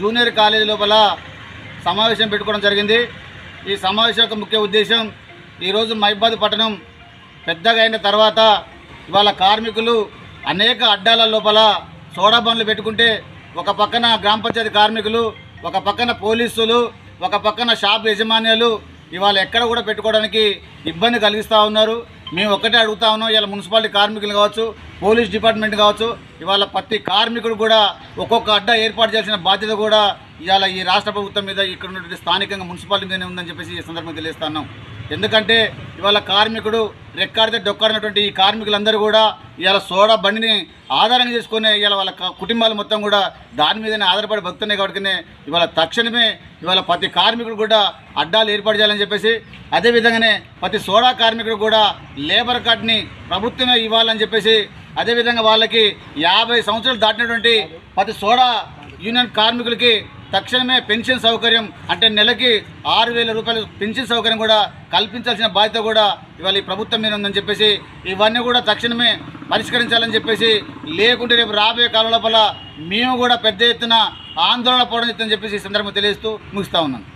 Junior college లోపల సమావేశం పెట్టుకోవడం జరిగింది। ఈ సమావేశం యొక్క ముఖ్య ఉద్దేశం ఈరోజు మహబూబాబాద్ పట్టణం పెద్దగా అయిన తర్వాత ఇవాళ కార్మికులు అనేక అడ్డాల లోపల సోడా బండ్లు పెట్టుకుంటే ఒక పక్కన గ్రామ పంచాయతీ కార్మికులు, ఒక పక్కన పోలీసులు, ఒక పక్కన షాప్ యజమాన్యాలు ఇవాళ ఎక్కడ కూడా పెట్టుకోవడానికి ఇబ్బంది కలిగిస్తూ ఉన్నారు। మేము ఒక్కటే అడుగుతా ఉన్నాం, ఇవాళ మున్సిపాలిటీ కార్మికులు కావచ్చు, పోలీస్ డిపార్ట్మెంట్ కావచ్చు, ఇవాళ ప్రతి కార్మికుడు కూడా ఒక్కొక్క అడ్డా ఏర్పాటు చేయాల్సిన బాధ్యత కూడా ఇవాళ ఈ రాష్ట్ర ప్రభుత్వం మీద, ఇక్కడ ఉన్నటువంటి స్థానికంగా మున్సిపాలిటీ మీదనే ఉందని చెప్పేసి ఈ సందర్భంగా తెలియజేస్తున్నాం। ఎందుకంటే ఇవాళ కార్మికుడు రెక్కాడితే డొక్కాడినటువంటి ఈ కార్మికులందరూ కూడా ఇవాళ సోడా బండిని ఆధారంగా చేసుకునే ఇవాళ వాళ్ళ కుటుంబాలు మొత్తం కూడా దాని మీదనే ఆధారపడి బతుకుతున్నాయి। కాబట్టి ఇవాళ తక్షణమే ఇవాళ ప్రతి కార్మికుడు కూడా అడ్డాలు ఏర్పాటు చేయాలని చెప్పేసి, అదేవిధంగానే ప్రతి సోడా కార్మికుడు కూడా లేబర్ కార్డుని ప్రభుత్వమే ఇవ్వాలని చెప్పేసి, అదేవిధంగా వాళ్ళకి 50 సంవత్సరాలు దాటినటువంటి ప్రతి సోడా యూనియన్ కార్మికులకి తక్షణమే పెన్షన్ సౌకర్యం అంటే నెలకి 6,000 రూపాయలు పెన్షన్ సౌకర్యం కూడా కల్పించాల్సిన బాధ్యత కూడా ఇవాళ ఈ ప్రభుత్వం మీద ఉందని చెప్పేసి, ఇవన్నీ కూడా తక్షణమే పరిష్కరించాలని చెప్పేసి, లేకుంటే రేపు రాబోయే కాలం లోపల మేము కూడా పెద్ద ఎత్తున ఆందోళన పోవడం చెప్తామని చెప్పేసి ఈ సందర్భంగా తెలియజేస్తూ ముగిస్తూ ఉన్నాను।